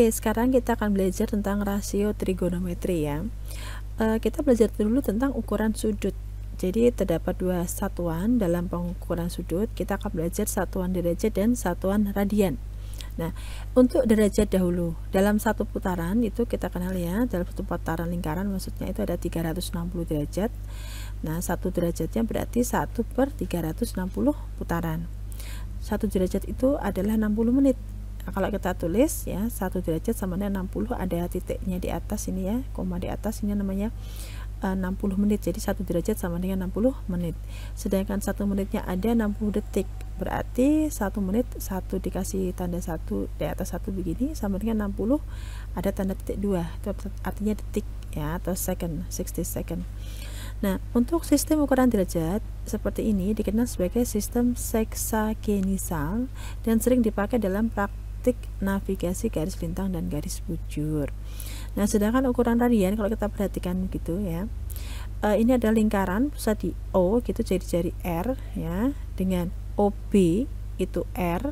Oke, sekarang kita akan belajar tentang rasio trigonometri ya. Kita belajar dulu tentang ukuran sudut. Jadi terdapat dua satuan dalam pengukuran sudut. Kita akan belajar satuan derajat dan satuan radian. Nah, untuk derajat dahulu, dalam satu putaran itu kita kenal ya, dalam satu putaran lingkaran maksudnya itu ada 360 derajat. Nah, satu derajatnya berarti 1/360 putaran. Satu derajat itu adalah 60 menit. Nah, kalau kita tulis ya, 1 derajat sama dengan 60, ada titiknya di atas ini ya, koma di atas, ini namanya 60 menit. Jadi 1 derajat sama dengan 60 menit. Sedangkan 1 menitnya ada 60 detik. Berarti 1 menit 1 dikasih tanda 1 di atas 1 begini sama dengan 60 ada tanda titik 2. Itu artinya detik ya, atau second, 60 second. Nah, untuk sistem ukuran derajat seperti ini dikenal sebagai sistem seksagenisal dan sering dipakai dalam praktik navigasi garis lintang dan garis bujur. Nah, sedangkan ukuran radian kalau kita perhatikan gitu ya, ini ada lingkaran pusat di O gitu, jari-jari R ya, dengan OB itu R,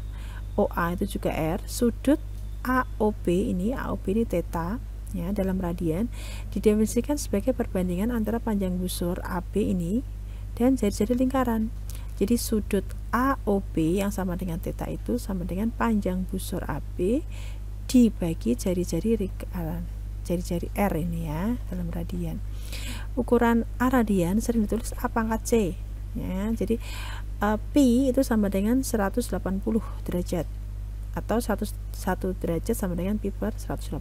OA itu juga R, sudut AOB ini theta ya, dalam radian didefinisikan sebagai perbandingan antara panjang busur AB ini dan jari-jari lingkaran. Jadi sudut AOB yang sama dengan theta itu sama dengan panjang busur AB dibagi jari-jari lingkaran, jari-jari R ini ya, dalam radian. Ukuran A radian sering ditulis A pangkat C ya. Jadi pi itu sama dengan 180 derajat atau 1 derajat sama dengan pi per 180.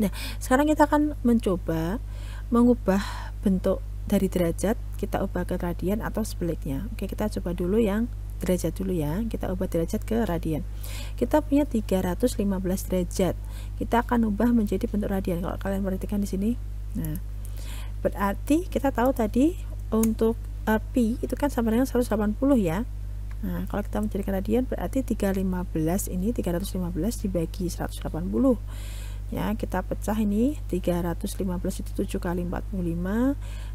Nah, sekarang kita akan mencoba mengubah bentuk dari derajat, kita ubah ke radian atau sebaliknya. Oke, kita coba dulu yang derajat dulu ya. Kita ubah derajat ke radian. Kita punya 315 derajat. Kita akan ubah menjadi bentuk radian. Kalau kalian perhatikan di sini. Nah, berarti kita tahu tadi untuk pi itu kan sama dengan 180 ya. Nah, kalau kita menjadikan radian berarti 315 ini 315 dibagi 180. Ya, kita pecah ini 315 itu 7 kali 45,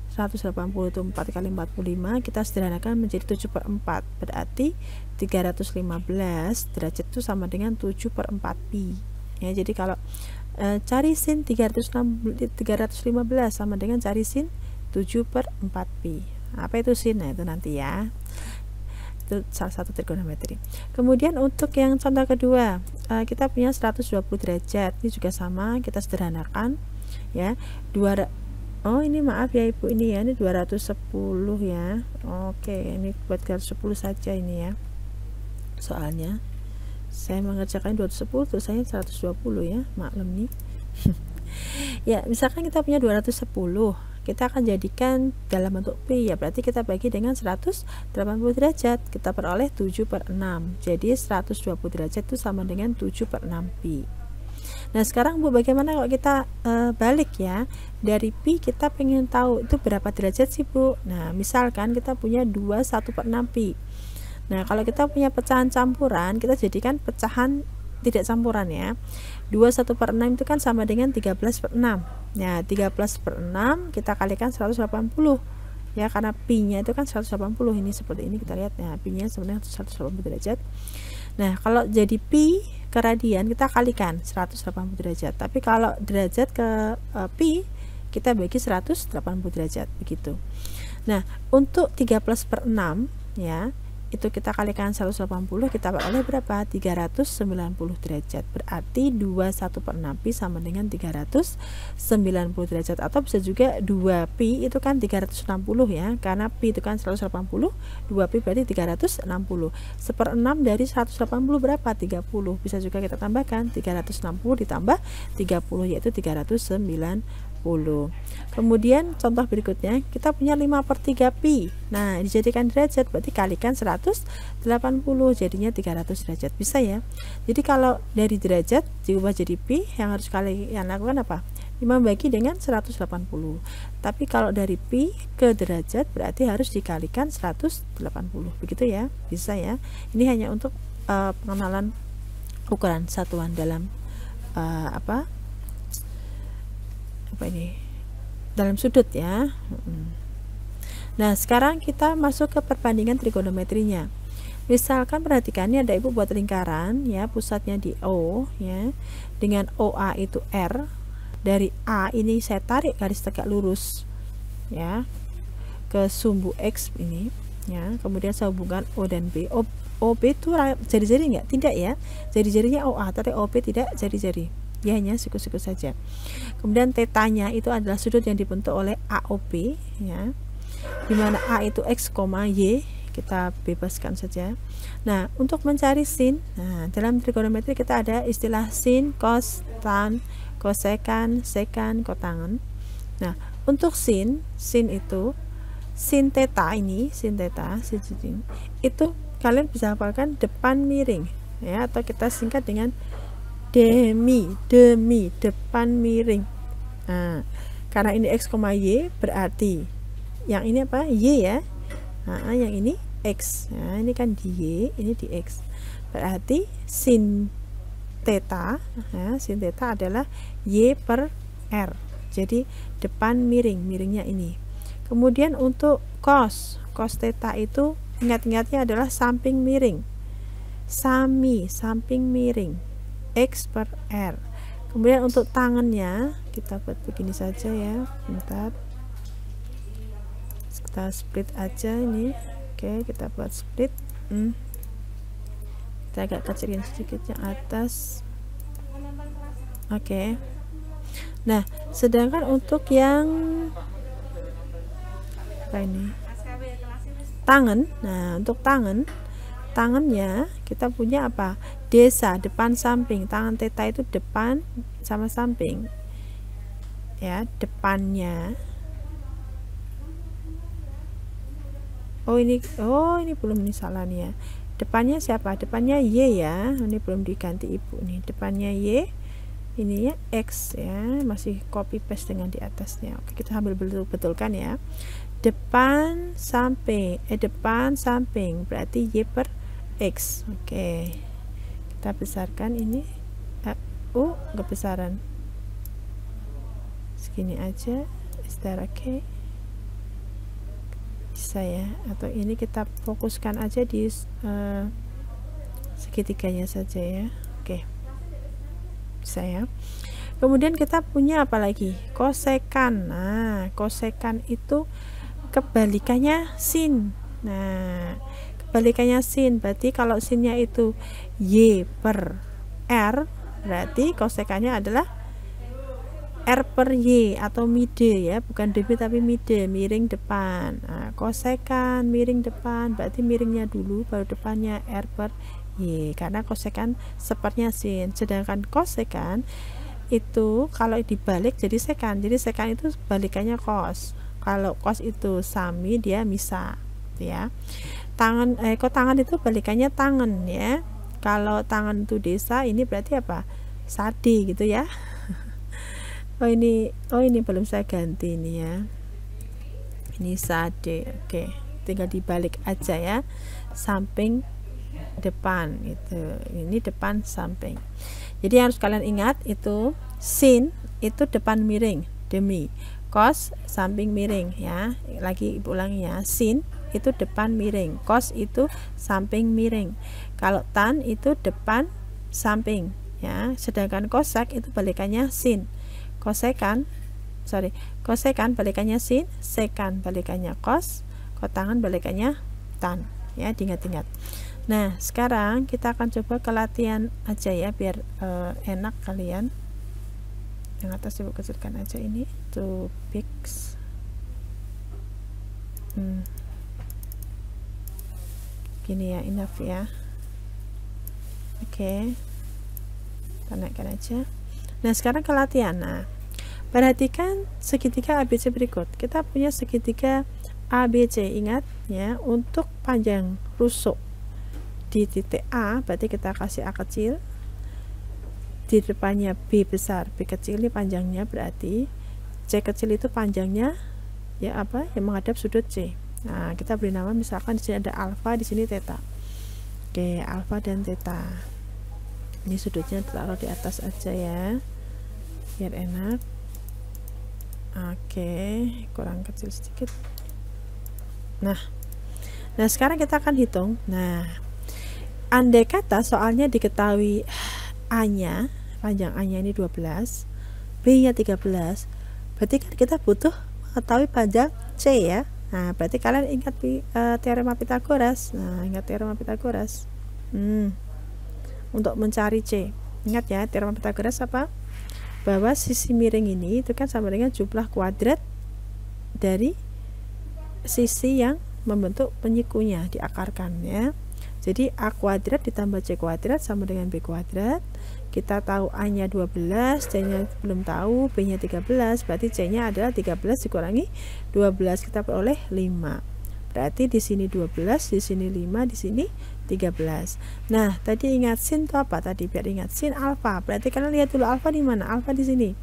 180 itu 4 kali 45, kita sederhanakan menjadi 7/4, berarti 315 derajat itu sama dengan 7/4 pi ya. Jadi kalau cari sin 315 sama dengan cari sin 7/4 pi. Apa itu sin? Nah, itu nanti ya, itu salah satu trigonometri. Kemudian untuk yang contoh kedua, kita punya 120 derajat. Ini juga sama, kita sederhanakan ya. Oh, ini maaf ya Ibu, ini ya, ini 210 ya. Oke, ini buat 210 saja ini ya. Soalnya saya mengerjakan 210 terus saya 120 ya. Maklum nih. Ya, misalkan kita punya 210, kita akan jadikan dalam bentuk pi ya, berarti kita bagi dengan 180 derajat, kita peroleh 7/6. Jadi 120 derajat itu sama dengan 7/6 pi. Nah, sekarang Bu, bagaimana kalau kita balik ya, dari pi kita pengen tahu itu berapa derajat sih Bu. Nah, misalkan kita punya 21/6 pi. Nah, kalau kita punya pecahan campuran, kita jadikan pecahan tidak campuran ya. 21/6 itu kan sama dengan 13/6. Nah, 13/6 kita kalikan 180 ya, karena pi nya itu kan 180. Ini seperti ini kita lihat ya, pi nya sebenarnya 180 derajat. Nah, kalau jadi pi ke radian kita kalikan 180 derajat, tapi kalau derajat ke pi kita bagi 180 derajat begitu. Nah, untuk 13/6 ya, itu kita kalikan 180, kita peroleh berapa? 390 derajat. Berarti 21/6 pi sama dengan 390 derajat, atau bisa juga 2 pi itu kan 360 ya, karena pi itu kan 180, 2 pi berarti 360. 1/6 dari 180 berapa? 30. Bisa juga kita tambahkan 360 ditambah 30 yaitu 390. Kemudian contoh berikutnya, kita punya 5/3 pi. Nah, dijadikan derajat berarti kalikan 180 jadinya 300 derajat. Bisa ya. Jadi kalau dari derajat diubah jadi pi, yang harus kalian lakukan apa? 5 bagi dengan 180. Tapi kalau dari pi ke derajat berarti harus dikalikan 180. Begitu ya. Bisa ya. Ini hanya untuk pengenalan ukuran satuan dalam apa ini, dalam sudut ya. Nah, sekarang kita masuk ke perbandingan trigonometrinya. Misalkan perhatikan ini ada ibu buat lingkaran ya, pusatnya di O ya, dengan OA itu R. Dari A ini saya tarik garis tegak lurus ya ke sumbu X ini ya, kemudian saya hubungkan O dan B. OB itu jari-jari enggak? Tidak ya, jari-jarinya OA, tapi OB tidak jari-jari, dia hanya siku-siku saja. Kemudian tetanya itu adalah sudut yang dibentuk oleh AOB ya, dimana A itu X, Y, kita bebaskan saja. Nah, untuk mencari sin, nah dalam trigonometri kita ada istilah sin, cos, tan, kosekan, sekan, kotangen. Nah, untuk sin itu sin theta ini, sin theta, sin itu kalian bisa hafalkan depan miring ya, atau kita singkat dengan demi, depan miring. Nah, karena ini X, Y berarti yang ini apa? Y ya. Nah, yang ini X. Nah, ini kan di Y, ini di X. Berarti sin theta, ya, sin theta adalah Y per R. Jadi depan miring, miringnya ini. Kemudian untuk cos theta itu ingat-ingatnya adalah samping miring. Sami, samping miring. X per R. Kemudian untuk tangannya kita buat begini saja ya. Bentar. Kita split aja ini. Oke, kita buat split. Kita agak kecilin sedikit yang atas. Oke. Nah, sedangkan untuk yang apa ini? Tangan. Nah, untuk tangannya kita punya apa? Desa, depan samping. Tangan theta itu depan sama samping. Ya, depannya. Oh ini belum, ini salah nih ya. Depannya siapa? Depannya Y ya. Ini belum diganti ibu nih. Depannya Y, ini ya X ya. Masih copy paste dengan di atasnya. Oke, kita ambil betulkan ya. Depan samping, berarti Y per X. Oke, kita besarkan ini. Kebesaran segini aja. Is that okay? Bisa ya, atau ini kita fokuskan aja di segitiganya saja ya. Oke, bisa ya. Kemudian kita punya apa lagi? Kosekan. Nah, kosekan itu kebalikannya sin. Nah, kebalikannya sin berarti kalau sinnya itu Y per R, berarti kosekannya adalah R per Y atau mide ya, bukan demi tapi mide, miring depan. Nah, kosekan miring depan berarti miringnya dulu baru depannya R per Y, karena kosekan sepertinya sin. Sedangkan kosekan itu kalau dibalik jadi sekan. Jadi sekan itu balikannya cos. Kalau cos itu sami, dia misa ya. Tangan itu balikannya tangan ya. Kalau tangan itu desa, ini berarti apa? Sadi gitu ya. Oh ini belum saya ganti ini ya. Ini sade. Oke, tinggal dibalik aja ya. Samping depan itu. Ini depan samping. Jadi harus kalian ingat itu sin itu depan miring, demi. Cos samping miring ya. Lagi ibu ulangi ya. Sin itu depan miring, cos itu samping miring. Kalau tan itu depan samping ya. Sedangkan kosek itu balikannya sin. Kosekan balikannya sin, sekan balikannya cos, kotangan balikannya tan ya, diingat-ingat. Nah, sekarang kita akan coba ke latihan aja ya, biar enak kalian. Yang atas ibu kecilkan aja ini, to fix. Gini ya, enough ya. Oke, kita naikkan aja. Nah, sekarang ke latihan. Nah, perhatikan segitiga ABC berikut. Kita punya segitiga ABC, ingat ya, untuk panjang rusuk di titik A, berarti kita kasih A kecil. Di depannya B besar, B kecil ini panjangnya, berarti C kecil itu panjangnya ya apa? Yang menghadap sudut C. Nah, kita beri nama, misalkan di sini ada alfa, di sini theta. Oke, alfa dan theta. Ini sudutnya taruh di atas aja ya, biar enak. Oke, kurang kecil sedikit. Nah sekarang kita akan hitung. Nah, andai kata soalnya diketahui A-nya, panjang A-nya ini 12, B-nya 13, berarti kan kita butuh mengetahui panjang C ya. Nah, berarti kalian ingat teorema Pythagoras. Nah, ingat teorema Pythagoras. Untuk mencari C, ingat ya teorema Pythagoras apa? Bahwa sisi miring ini itu kan sama dengan jumlah kuadrat dari sisi yang membentuk penyikunya, diakarkan ya. Jadi A kuadrat ditambah C kuadrat sama dengan B kuadrat. Kita tahu A nya 12, C nya belum tahu, B nya 13, berarti C nya adalah 13 dikurangi 12, kita peroleh 5. Berarti di sini 12, di sini 5, di sini 13. Nah, tadi ingat sin itu apa? Tadi biar ingat sin alfa. Berarti kalian lihat dulu alfa di mana? Alfa di sini.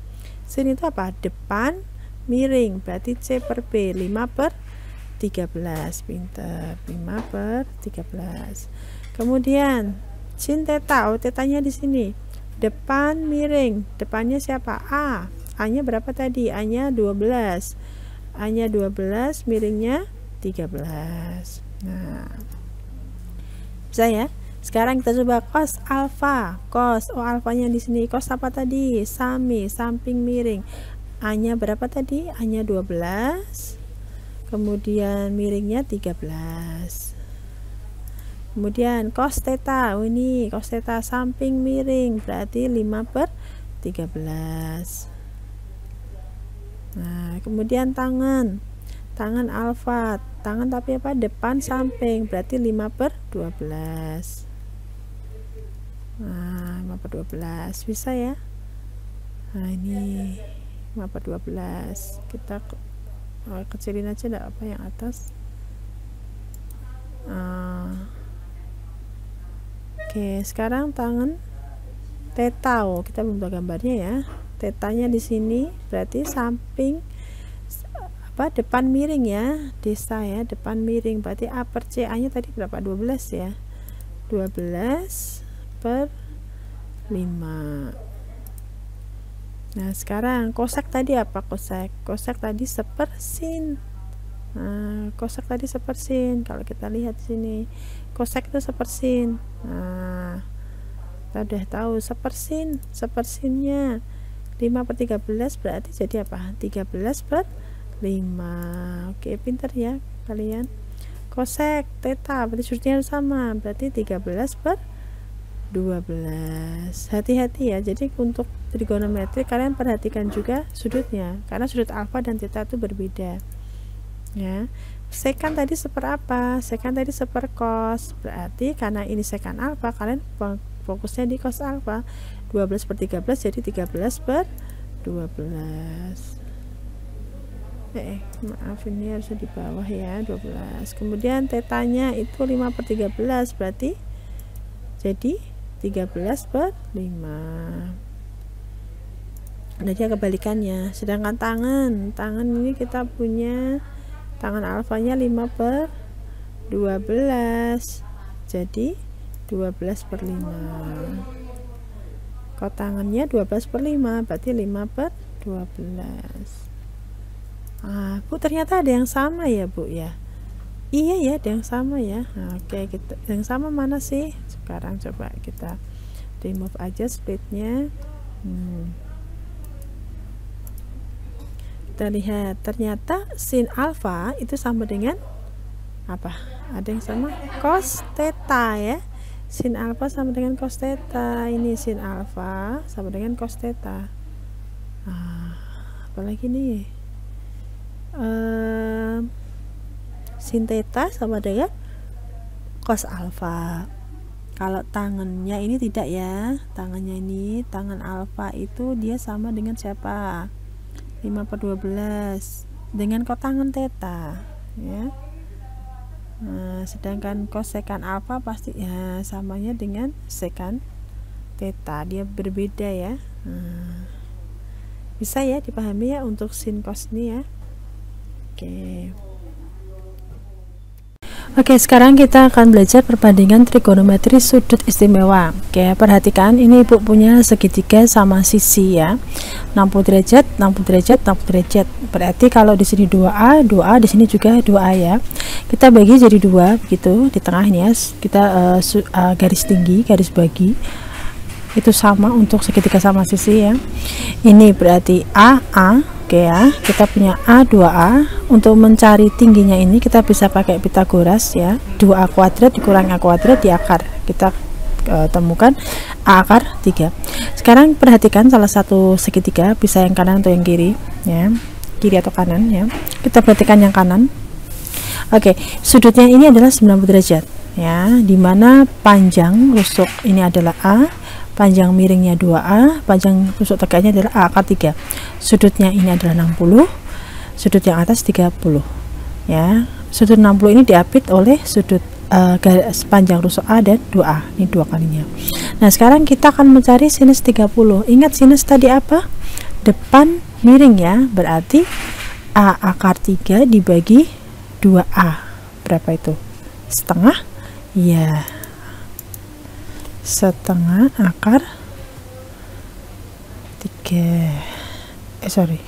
Sin itu apa? Depan miring. Berarti C per B 5 per 13. Pinter. 5 per 13. Kemudian sin theta. Oh, tetanya di sini. Depan miring. Depannya siapa? A. A-nya berapa tadi? A-nya 12. A-nya 12, miringnya 13. Nah, bisa ya. Sekarang kita coba cos alfa. Cos, oh alfanya di sini. Cos apa tadi? Sami, samping miring. A-nya berapa tadi? A-nya 12. Kemudian miringnya 13. Kemudian cos theta. Oh ini cos theta samping miring, berarti 5 per 13. Nah, kemudian tangan alfa, tangan tapi apa? Depan samping, berarti 5 per 12. Nah, 5 per 12 bisa ya. Nah, ini 5 per 12 kita kecilin aja enggak apa yang atas. Oke, sekarang tangan theta. Oh, kita belum tahu gambarnya ya. Tetanya di sini berarti samping apa? Depan miring ya. Desa ya, depan miring. Berarti A per C, A-nya tadi berapa? 12 ya. 12 per 5. Nah, sekarang kosek tadi apa? Kosek tadi sepersin. Nah, kosek tadi sepersin. Kalau kita lihat sini, kosek itu sepersin. Nah, kita udah tahu sepersinnya 5 per 13 berarti jadi apa? 13 per 5. Oke, pinter ya kalian. Kosek theta berarti sudutnya sama, berarti 13 per 12. Hati-hati ya. Jadi untuk trigonometri kalian perhatikan juga sudutnya, karena sudut alfa dan theta itu berbeda ya. Sekan tadi seperapa? Sekan tadi seper cos, berarti karena ini sekan alfa, kalian fokusnya di cos alfa. 12 per 13 jadi 13 per 12. Maaf, ini harusnya di bawah ya, 12. Kemudian tetanya itu 5 per 13 berarti jadi 13 per 5. Jadi kebalikannya. Sedangkan tangan ini kita punya tangan alfanya 5 per 12 jadi 12 per 5. Kalau tangannya 12 per 5 berarti 5 per 12. Bu, ternyata ada yang sama ya Bu ya. Iya ya, ada yang sama ya. Oke, kita yang sama mana sih? Sekarang coba kita remove aja splitnya. Kita lihat, ternyata sin alfa itu sama dengan apa? Ada yang sama? Cos theta ya. Sin alfa sama dengan cos theta. Ini sin alfa sama dengan cos theta. Apalagi nih? Sin theta sama dengan cos alfa. Kalau tangannya ini tidak ya. Tangannya ini, tangan alfa itu dia sama dengan siapa? 5 per 12 dengan kotangan theta ya. Nah, sedangkan cos sekan alfa pasti ya samanya dengan sekan theta, dia berbeda ya. Bisa ya dipahami ya untuk sin cos ini ya. Oke, sekarang kita akan belajar perbandingan trigonometri sudut istimewa. Oke, perhatikan ini Ibu punya segitiga sama sisi ya. 60 derajat, 60 derajat, 60 derajat. Berarti kalau di sini 2A, 2A, di sini juga 2A ya. kita bagi jadi dua begitu di tengah ini ya, kita garis tinggi, garis bagi itu sama untuk segitiga sama sisi ya. Ini berarti A. Oke ya, kita punya A 2A. Untuk mencari tingginya ini kita bisa pakai Pitagoras ya, 2A kuadrat dikurangi A kuadrat di akar, kita temukan A akar 3. Sekarang perhatikan salah satu segitiga, bisa yang kanan atau yang kiri ya, kiri atau kanan ya. Kita perhatikan yang kanan. Oke, sudutnya ini adalah 90 derajat ya, dimana panjang rusuk ini adalah A, panjang miringnya 2A, panjang rusuk tegaknya adalah A akar 3. Sudutnya ini adalah 60, sudut yang atas 30 ya. Sudut 60 ini diapit oleh sudut panjang rusuk A dan 2A, ini dua kalinya. Nah sekarang kita akan mencari sinus 30. Ingat sinus tadi apa? Depan miring ya, berarti A akar 3 dibagi 2A, berapa itu? Setengah ya, setengah akar 3. Sorry,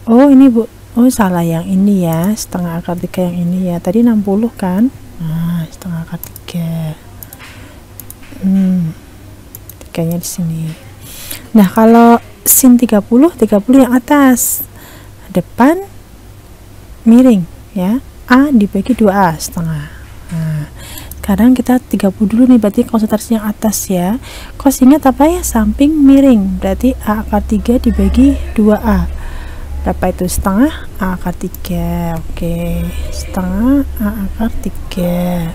oh ini Bu, oh salah, yang ini ya, setengah akar 3 yang ini ya, tadi 60 kan. Nah setengah akar 3, 3 nya di sini. Nah kalau sin 30 yang atas, depan miring ya, A dibagi 2A setengah. Nah sekarang kita 30 dulu nih, berarti konsentrasi yang atas ya. Kos ingat apa ya, samping miring, berarti A akar 3 dibagi 2A, berapa itu? Setengah A akar 3. Oke, setengah A akar 3.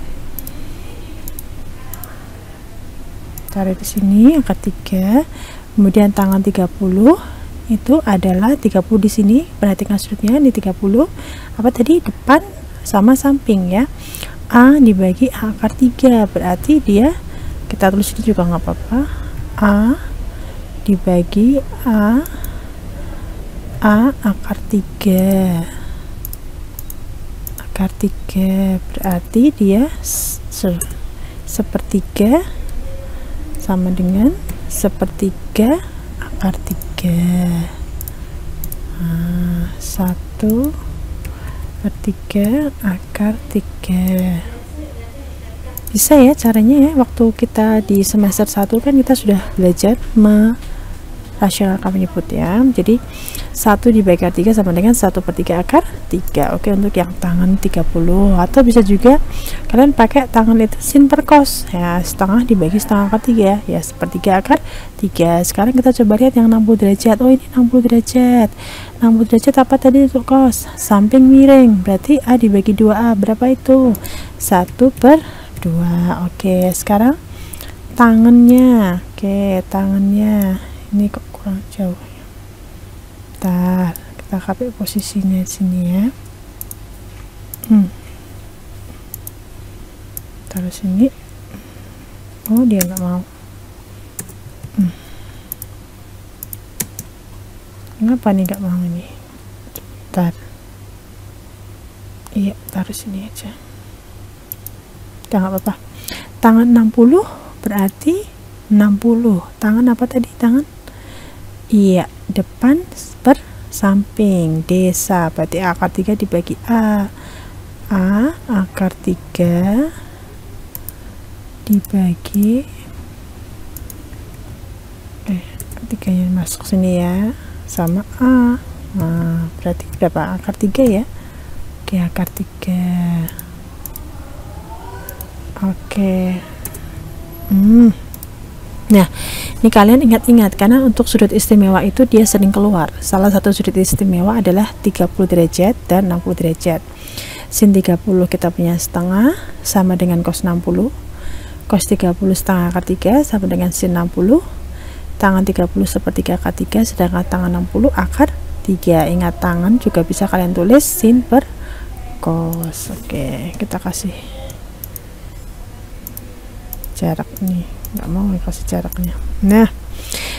Cari di sini akar 3, kemudian tangan 30 itu adalah 30 di sini, perhatikan sudutnya di 30 apa tadi, depan sama samping ya. A dibagi A akar 3, berarti dia, kita tulis ini juga nggak apa-apa, A dibagi A akar 3 berarti dia sepertiga sama dengan sepertiga akar 3. Nah, 1/3 akar 3. Bisa ya caranya ya, waktu kita di semester 1 kan kita sudah belajar merasionalkan penyebut ya. Jadi 1 dibagi akar 3 sama dengan 1/3 akar 3. Oke, untuk yang tangan 30, atau bisa juga kalian pakai tangan itu sin per cos ya, setengah dibagi setengah akar 3 ya, sepertiga akar 3. Sekarang kita coba lihat yang 60 derajat. Oh ini 60 derajat. 60 derajat apa tadi untuk cos? Samping miring, berarti A dibagi 2A, berapa itu? 1/2. Oke, sekarang tangannya. Oke, tangannya ini kok kurang jauh ya. Bentar, kita copy posisinya di sini ya. Taruh sini. Oh dia nggak mau. Kenapa nih nggak mau ini? Bentar. Iya, taruh sini aja. Udah nggak apa-apa. Tangan 60 berarti 60. Tangan apa tadi? Tangan? Iya, depan per samping. Desa, berarti A akar 3 dibagi A. A akar 3 dibagi 3 nya masuk sini ya, sama A. Nah, berarti berapa? Akar 3 ya. Oke, akar 3. Oke. Nah, ini kalian ingat-ingat, karena untuk sudut istimewa itu dia sering keluar. Salah satu sudut istimewa adalah 30 derajat dan 60 derajat. Sin 30 kita punya setengah sama dengan cos 60. Cos 30 setengah akar 3 sama dengan sin 60. Tangan 30 sepertiga akar 3, sedangkan tangan 60 akar 3. Ingat, tangan juga bisa kalian tulis sin per cos. Oke, kita kasih jarak nih, nggak mau kasih jaraknya. Nah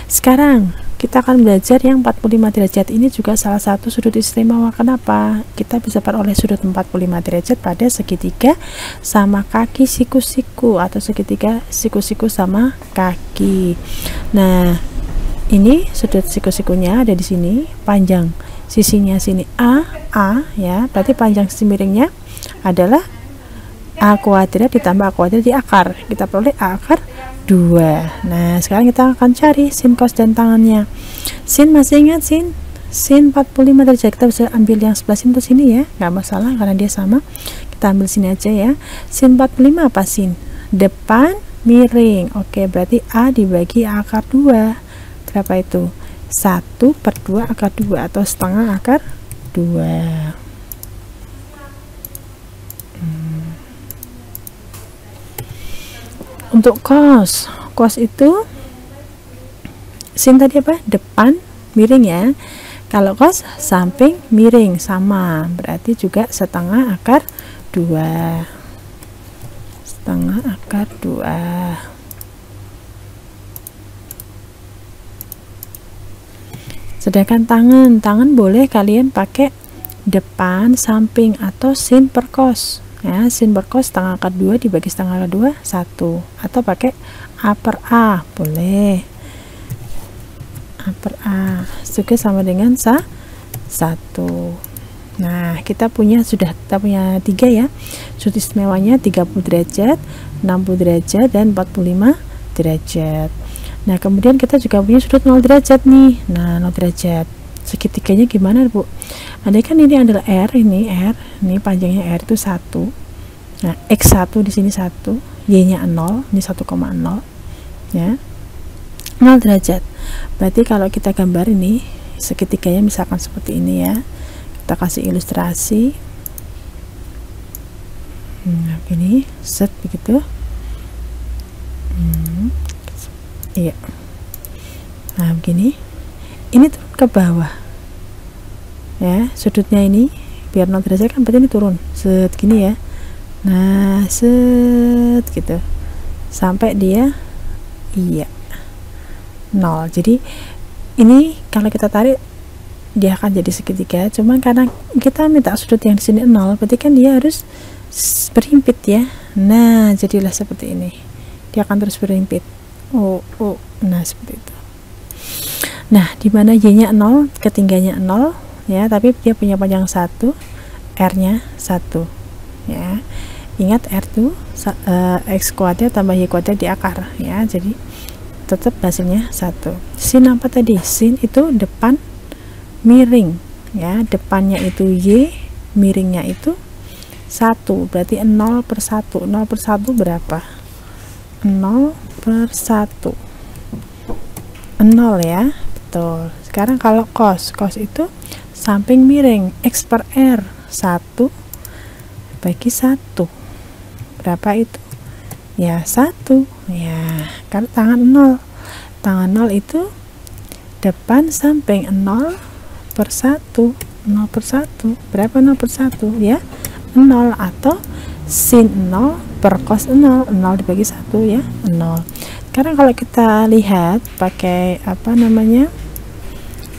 sekarang kita akan belajar yang 45 derajat. Ini juga salah satu sudut istimewa. Kenapa? Kita bisa peroleh sudut 45 derajat pada segitiga sama kaki siku-siku, atau segitiga siku-siku sama kaki. Nah ini sudut siku-sikunya ada di sini, panjang sisinya sini A ya, berarti panjang sisi miringnya adalah A kuadrat ditambah A kuadrat di akar, kita peroleh A akar 2. Nah sekarang kita akan cari sin, cos, dan tangannya. Sin masih ingat sin 45 derajat, kita bisa ambil yang sebelah sini ke sini ya, nggak masalah karena dia sama, kita ambil sini aja ya. Sin 45 apa sin? Depan miring. Oke, berarti A dibagi A akar 2 berapa itu? 1/2 akar 2 atau setengah akar 2. Untuk cos itu sin tadi apa? Depan miring ya. Kalau cos samping miring, sama, berarti juga setengah akar 2. Setengah akar 2. Sedangkan tangan boleh kalian pakai depan, samping, atau sin per cos ya. Sin per cos setengah akar 2 dibagi setengah akar 2 1, atau pakai A per A boleh. A per A juga sama dengan 1. Nah kita punya 3 ya sudut istimewanya, 30 derajat, 60 derajat, dan 45 derajat. Nah kemudian kita juga punya sudut 0 derajat nih. Nah 0 derajat segitiganya gimana Bu? Andai kan ini adalah R, ini panjangnya R itu 1. Nah X1 di sini 1, Y nya 0, ini 1,0 ya, 0 derajat. Berarti kalau kita gambar ini segitiganya misalkan seperti ini ya, kita kasih ilustrasi. Nah begini, set begitu. Iya. Nah begini, ini turun ke bawah ya, sudutnya ini biar 0 derajat kan, berarti ini turun set gini ya. Nah set gitu sampai dia 0. Jadi ini kalau kita tarik dia akan jadi segitiga, cuman karena kita minta sudut yang di sini 0, berarti kan dia harus berhimpit ya. Nah jadilah seperti ini, dia akan terus berhimpit. Nah seperti itu. Nah dimana Y nya 0, ketinggiannya 0 ya, tapi dia punya panjang 1, R nya 1 ya. Ingat R itu X kuadrat tambah Y kuadrat di akar ya, jadi tetap hasilnya 1. Sin apa tadi? Sin itu depan miring ya, depannya itu Y, miringnya itu 1, berarti 0/1. 0/1 berapa? 0/1, 0 ya, betul. Sekarang kalau cos itu samping miring, X per R 1 bagi 1 berapa itu? Ya 1 ya, kan tangan 0 itu depan samping 0/1, 0/1 berapa? 0/1 ya, 0, atau sin 0 per cos 0 dibagi 1 ya, 0. Sekarang kalau kita lihat pakai apa namanya,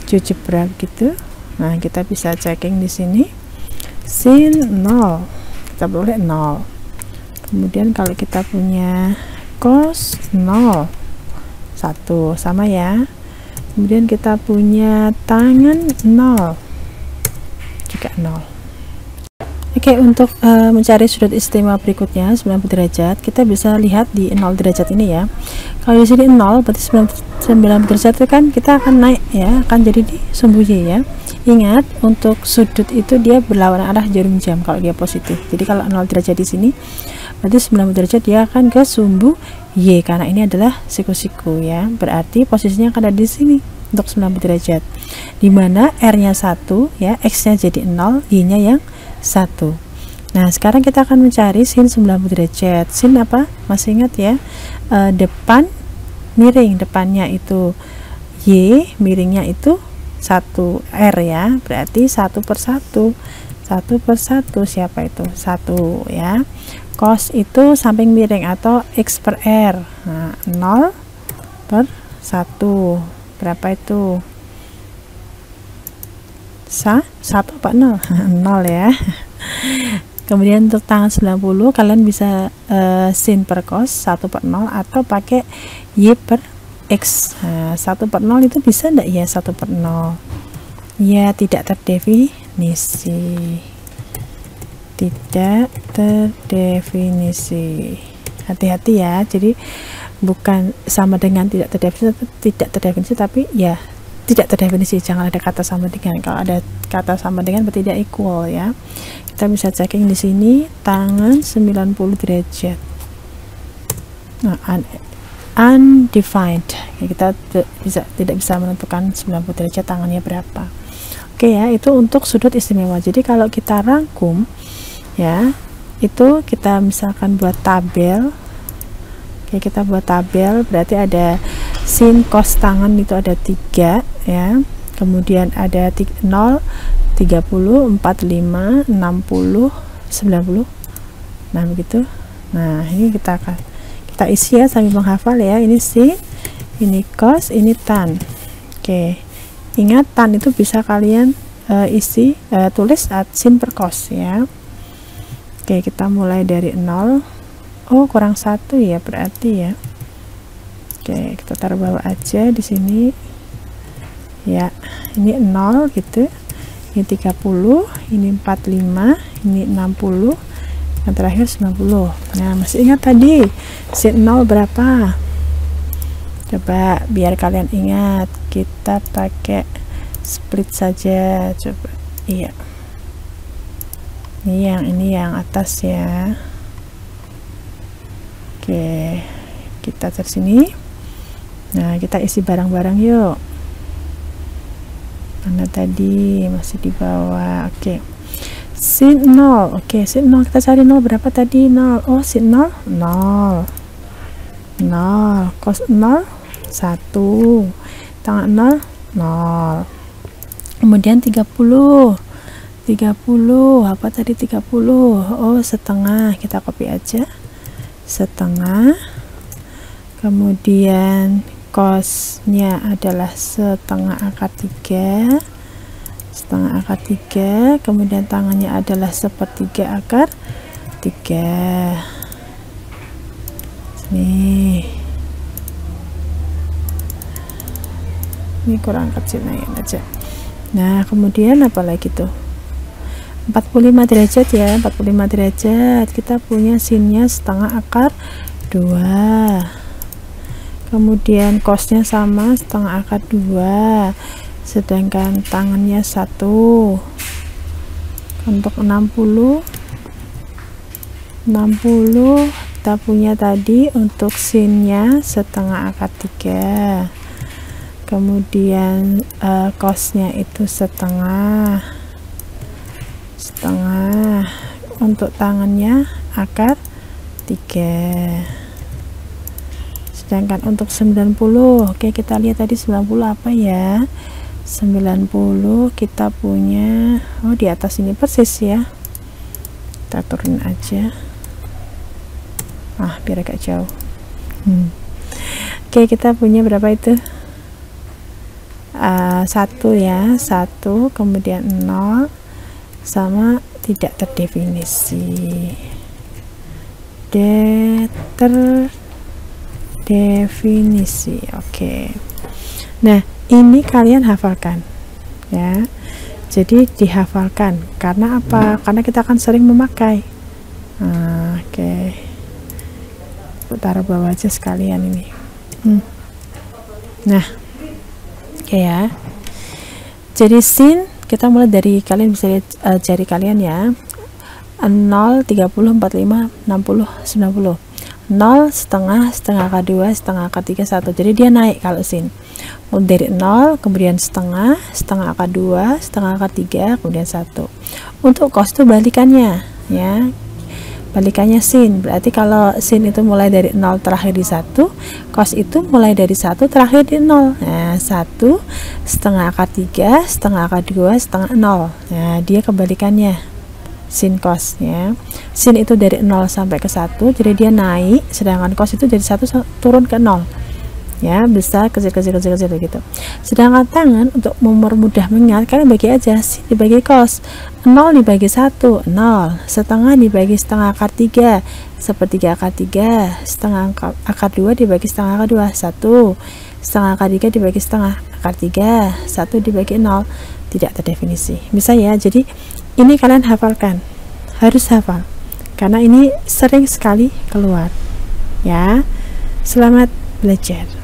GeoGebra gitu, nah kita bisa checking di sini sin 0 kita boleh 0. Kemudian kalau kita punya cos 0 1 sama ya. Kemudian kita punya tangan 0 juga 0. Oke, untuk mencari sudut istimewa berikutnya 90 derajat, kita bisa lihat di 0 derajat ini ya. Kalau di sini 0 berarti 90 derajat itu kan kita akan naik ya, akan jadi di sumbu Y ya. Ingat, untuk sudut itu dia berlawanan arah jarum jam kalau dia positif. Jadi kalau 0 derajat di sini berarti 90 derajat dia akan ke sumbu Y, karena ini adalah siku-siku ya. Berarti posisinya akan ada di sini untuk 90 derajat. Dimana R-nya 1 ya, X-nya jadi 0, Y-nya yang 1. Nah sekarang kita akan mencari sin 90 derajat. Sin apa? Masih ingat ya, depan miring, depannya itu Y, miringnya itu 1 R ya, berarti 1/1. 1/1 siapa itu? 1 ya. Cos itu samping miring atau X per R. Nah 0/1 berapa itu? 1 apa 0? 0 ya. Kemudian untuk tangan 90 kalian bisa sin per cos 1/0 atau pakai Y per X. Nah, 1/0 itu bisa enggak ya? 1/0 Ya, tidak terdefinisi. Tidak terdefinisi. Hati-hati ya. Jadi bukan sama dengan tidak terdefinisi, tapi ya tidak terdefinisi. Jangan ada kata sama dengan. Kalau ada kata sama dengan berarti tidak equal ya. Kita bisa checking di sini tangan 90 derajat. Nah, undefined. Ya, kita tidak bisa menentukan 90 derajat tangannya berapa. Oke ya, itu untuk sudut istimewa. Jadi kalau kita rangkum ya, itu kita misalkan buat tabel. Oke, kita buat tabel, berarti ada sin cos tangan itu ada 3 ya. Kemudian ada 0, 30, 45, 60, 90. Nah, begitu. Nah, ini kita isi ya sambil menghafal ya. Ini sin, ini cos, ini tan. Oke. Ingat tan itu bisa kalian tulis sin per cos ya. Oke, kita mulai dari 0. Oh, kurang 1 ya berarti ya. Oke, kita taruh bawah aja di sini. Ya, ini 0 gitu. Ini 30, ini 45, ini 60, yang terakhir 90. Nah, masih ingat tadi sin 0 berapa? Coba biar kalian ingat, kita pakai split saja. Coba, iya. Ini yang atas ya. Oke, kita taruh sini. Nah, kita isi barang-barang yuk. Mana tadi? Masih di bawah. Oke. Sin 0. Oke, sin 0 kita cari 0 berapa tadi? 0. Oh, sin 0 0. 0. Cos 0 1. Tangan 0 0. Kemudian 30. 30. Apa tadi 30? Oh, setengah. Kita copy aja. Setengah. Kemudian cosnya adalah setengah akar 3, setengah akar 3, kemudian tangannya adalah sepertiga akar 3. Nih, ini kurang kecil aja. Nah, kemudian apa lagi tuh? 45 derajat ya, 45 derajat. Kita punya sinnya setengah akar 2. Kemudian cosnya sama setengah akar 2, sedangkan tangannya 1. Untuk 60 kita punya tadi untuk sinnya setengah akar 3, kemudian cosnya itu setengah, untuk tangannya akar 3. Sedangkan untuk 90, oke, kita lihat tadi 90 apa ya? 90 kita punya, oh, di atas ini persis ya. Kita turunin aja. Biar agak jauh. Oke, kita punya berapa itu? 1 ya, 1, kemudian 0 sama tidak terdefinisi. Definisi. Oke. Nah, ini kalian hafalkan ya. Jadi dihafalkan karena apa? Karena kita akan sering memakai. Oke. Taruh bawah aja sekalian ini. Nah, oke ya. Jadi sin kita mulai dari, kalian bisa lihat jari kalian ya. 0, 30, 45, 60, 90. 0, setengah akar 2, setengah akar 3, 1. Jadi dia naik kalau sin. Dari 0, kemudian setengah akar 2, setengah akar 3, kemudian 1. Untuk cos itu balikannya ya. Balikannya sin. Berarti kalau sin itu mulai dari 0 terakhir di 1, cos itu mulai dari 1 terakhir di 0. Nah, 1, setengah akar 3, setengah akar 2, setengah 0. Nah, dia kebalikannya. Sin cos ya. Sin itu dari 0 sampai ke 1, jadi dia naik, sedangkan cos itu dari 1 turun ke 0 ya, besar kecil gitu. Sedangkan tangan, untuk mempermudah mengingat, kalian bagi aja, sin dibagi cos, 0 dibagi 1 0, setengah dibagi setengah akar 3 sepertiga akar 3, setengah akar 2 dibagi setengah akar 2 1, setengah akar 3 dibagi setengah akar 3 1 dibagi 0 tidak terdefinisi. Bisa ya, jadi ini kalian hafalkan, harus hafal karena ini sering sekali keluar ya. Selamat belajar.